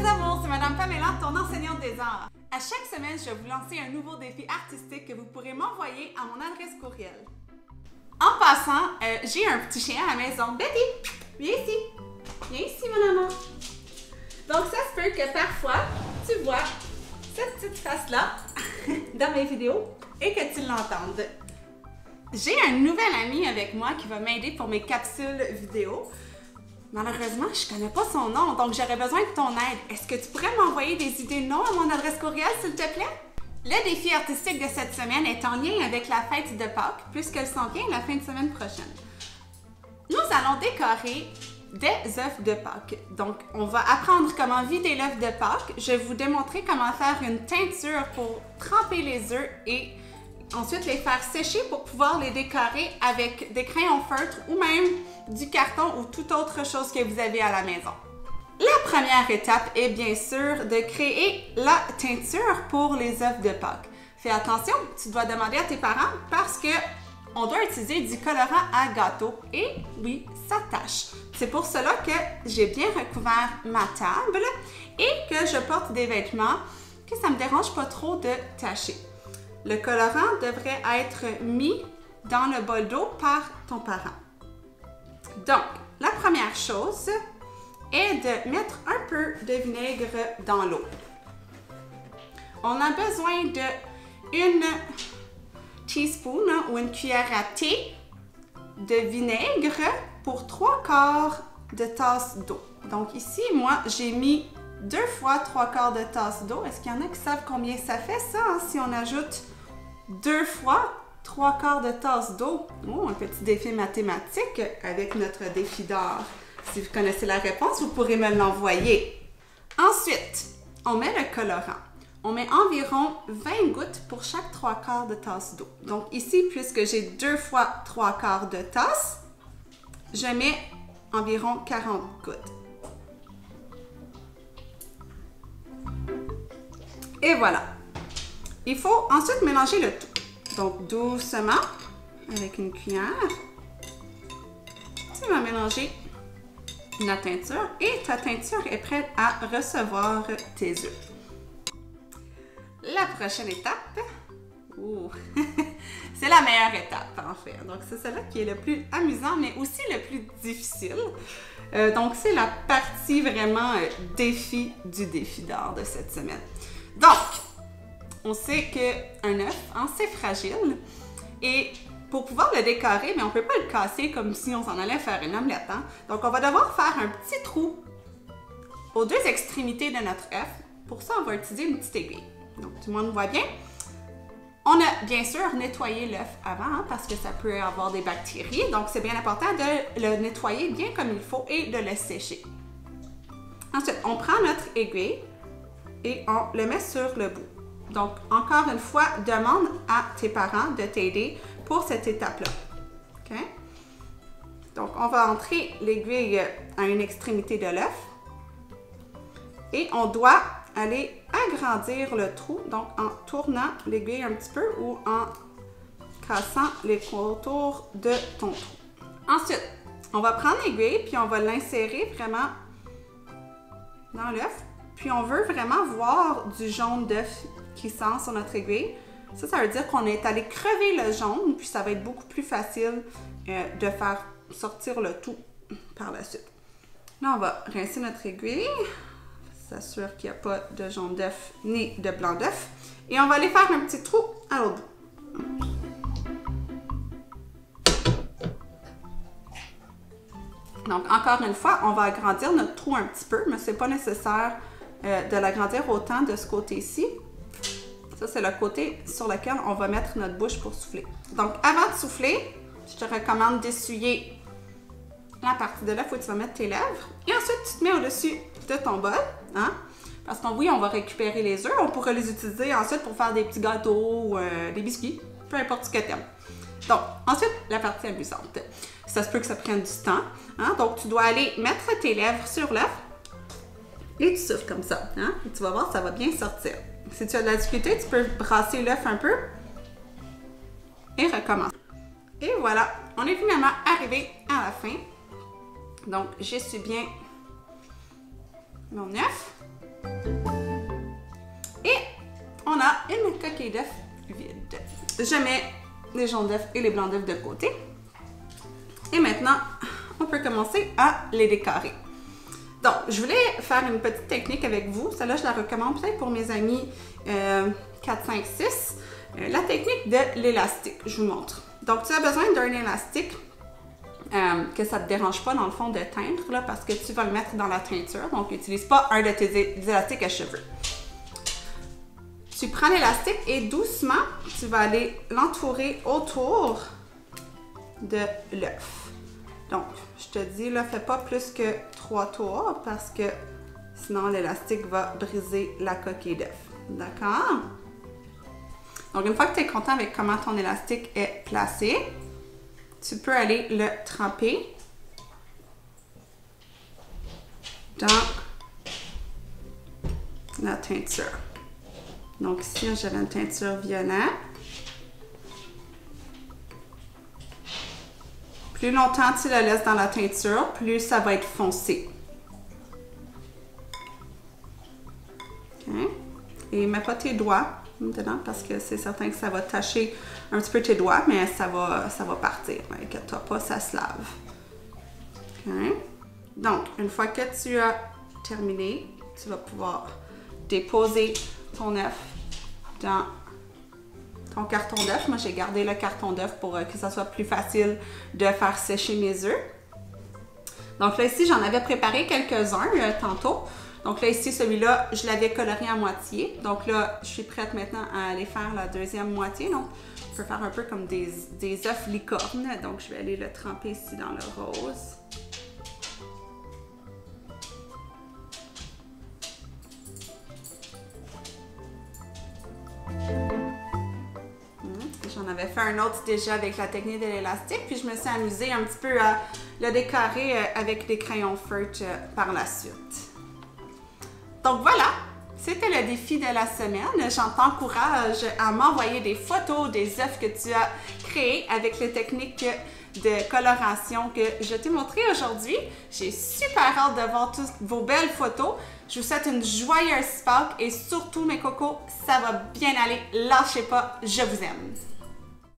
mes amours, c'est Madame Pamela, ton enseignante des arts. À chaque semaine, je vais vous lancer un nouveau défi artistique que vous pourrez m'envoyer à mon adresse courriel. En passant, j'ai un petit chien à la maison. Betty, viens ici. Viens ici, mon amour. Donc, ça se peut que parfois, tu vois cette petite face-là dans mes vidéos et que tu l'entendes. J'ai un nouvel ami avec moi qui va m'aider pour mes capsules vidéo. Malheureusement, je ne connais pas son nom, donc j'aurais besoin de ton aide. Est-ce que tu pourrais m'envoyer des idées de noms à mon adresse courriel, s'il te plaît? Le défi artistique de cette semaine est en lien avec la fête de Pâques, puisqu'elle s'en vient la fin de semaine prochaine. Nous allons décorer des œufs de Pâques. Donc, on va apprendre comment vider l'œuf de Pâques. Je vais vous démontrer comment faire une teinture pour tremper les œufs et ensuite les faire sécher pour pouvoir les décorer avec des crayons feutres ou même du carton ou toute autre chose que vous avez à la maison. La première étape est bien sûr de créer la teinture pour les œufs de Pâques. Fais attention, tu dois demander à tes parents parce que on doit utiliser du colorant à gâteau et oui, ça tâche. C'est pour cela que j'ai bien recouvert ma table et que je porte des vêtements que ça ne me dérange pas trop de tacher. Le colorant devrait être mis dans le bol d'eau par ton parent. Donc, la première chose est de mettre un peu de vinaigre dans l'eau. On a besoin d'une teaspoon ou une cuillère à thé de vinaigre pour 3/4 de tasse d'eau. Donc ici, moi, j'ai mis 2 fois 3/4 de tasse d'eau. Est-ce qu'il y en a qui savent combien ça fait ça, hein, si on ajoute 2 fois 3/4 de tasse d'eau? Oh, un petit défi mathématique avec notre défi d'art. Si vous connaissez la réponse, vous pourrez me l'envoyer. Ensuite, on met le colorant. On met environ 20 gouttes pour chaque 3/4 de tasse d'eau. Donc ici, puisque j'ai 2 fois 3/4 de tasse, je mets environ 40 gouttes. Et voilà. Il faut ensuite mélanger le tout. Donc doucement, avec une cuillère, tu vas mélanger la teinture et ta teinture est prête à recevoir tes œufs. La prochaine étape, c'est la meilleure étape en fait. Donc c'est celle-là qui est le plus amusant mais aussi le plus difficile. Donc c'est la partie vraiment défi du défi d'art de cette semaine. Donc, on sait qu'un œuf, hein, c'est fragile et pour pouvoir le décorer, mais on ne peut pas le casser comme si on s'en allait faire une omelette. Hein? Donc on va devoir faire un petit trou aux deux extrémités de notre œuf. Pour ça, on va utiliser une petite aiguille. Donc, tout le monde voit bien. On a bien sûr nettoyé l'œuf avant hein, parce que ça peut avoir des bactéries. Donc, c'est bien important de le nettoyer bien comme il faut et de le sécher. Ensuite, on prend notre aiguille et on le met sur le bout. Donc, encore une fois, demande à tes parents de t'aider pour cette étape-là. OK? Donc, on va entrer l'aiguille à une extrémité de l'œuf et on doit aller agrandir le trou, donc en tournant l'aiguille un petit peu ou en cassant les contours de ton trou. Ensuite, on va prendre l'aiguille puis on va l'insérer vraiment dans l'œuf. Puis on veut vraiment voir du jaune d'œuf qui sort sur notre aiguille. Ça veut dire qu'on est allé crever le jaune, puis ça va être beaucoup plus facile de faire sortir le tout par la suite. Là, on va rincer notre aiguille. S'assurer qu'il n'y a pas de jaune d'œuf ni de blanc d'œuf. Et on va aller faire un petit trou à l'autre bout. Donc, encore une fois, on va agrandir notre trou un petit peu, mais ce n'est pas nécessaire de l'agrandir autant de ce côté-ci. Ça, c'est le côté sur lequel on va mettre notre bouche pour souffler. Donc, avant de souffler, je te recommande d'essuyer la partie de l'œuf où tu vas mettre tes lèvres. Et ensuite, tu te mets au-dessus de ton bol. Hein? Parce que oui, on va récupérer les œufs. On pourra les utiliser ensuite pour faire des petits gâteaux ou des biscuits. Peu importe ce que tu aimes. Donc, ensuite, la partie amusante. Ça se peut que ça prenne du temps. Hein? Donc, tu dois aller mettre tes lèvres sur l'œuf et tu souffles comme ça. Hein? Et tu vas voir, ça va bien sortir. Si tu as de la difficulté, tu peux brasser l'œuf un peu et recommencer. Et voilà, on est finalement arrivé à la fin. Donc, j'essuie bien mon œuf. coquille d'œuf vide. Je mets les jaunes d'œufs et les blancs d'œufs de côté. Et maintenant, on peut commencer à les décorer. Donc, je voulais faire une petite technique avec vous. Celle-là, je la recommande peut-être pour mes amis 4, 5, 6. La technique de l'élastique, je vous montre. Donc, tu as besoin d'un élastique que ça ne te dérange pas dans le fond de teindre, là, parce que tu vas le mettre dans la teinture. Donc, n'utilise pas un de tes élastiques à cheveux. Tu prends l'élastique et doucement, tu vas aller l'entourer autour de l'œuf. Donc, je te dis, là, fais pas plus que 3 tours parce que sinon l'élastique va briser la coquille d'œuf. D'accord? Donc, une fois que tu es content avec comment ton élastique est placé, tu peux aller le tremper dans la teinture. Donc ici, j'avais une teinture violette. Plus longtemps tu la laisses dans la teinture, plus ça va être foncé. Okay. Et mets pas tes doigts dedans parce que c'est certain que ça va tacher un petit peu tes doigts, mais ça va partir. Inquiète-toi pas, ça se lave. Okay. Donc, une fois que tu as terminé, tu vas pouvoir déposer ton œuf dans ton carton d'œuf. Moi, j'ai gardé le carton d'œuf pour que ça soit plus facile de faire sécher mes œufs. Donc là, ici, j'en avais préparé quelques-uns tantôt. Donc là, ici, celui-là, je l'avais coloré à moitié. Donc là, je suis prête maintenant à aller faire la deuxième moitié. Donc, on peut faire un peu comme des œufs licornes. Donc, je vais aller le tremper ici dans le rose. J'en avais fait un autre déjà avec la technique de l'élastique, puis je me suis amusée un petit peu à le décorer avec des crayons feutres par la suite. Donc voilà, c'était le défi de la semaine. J'en t'encourage à m'envoyer des photos des œufs que tu as créés avec les techniques de coloration que je t'ai montrées aujourd'hui. J'ai super hâte de voir toutes vos belles photos. Je vous souhaite une joyeuse Pâques et surtout mes cocos, ça va bien aller. Lâchez pas, je vous aime.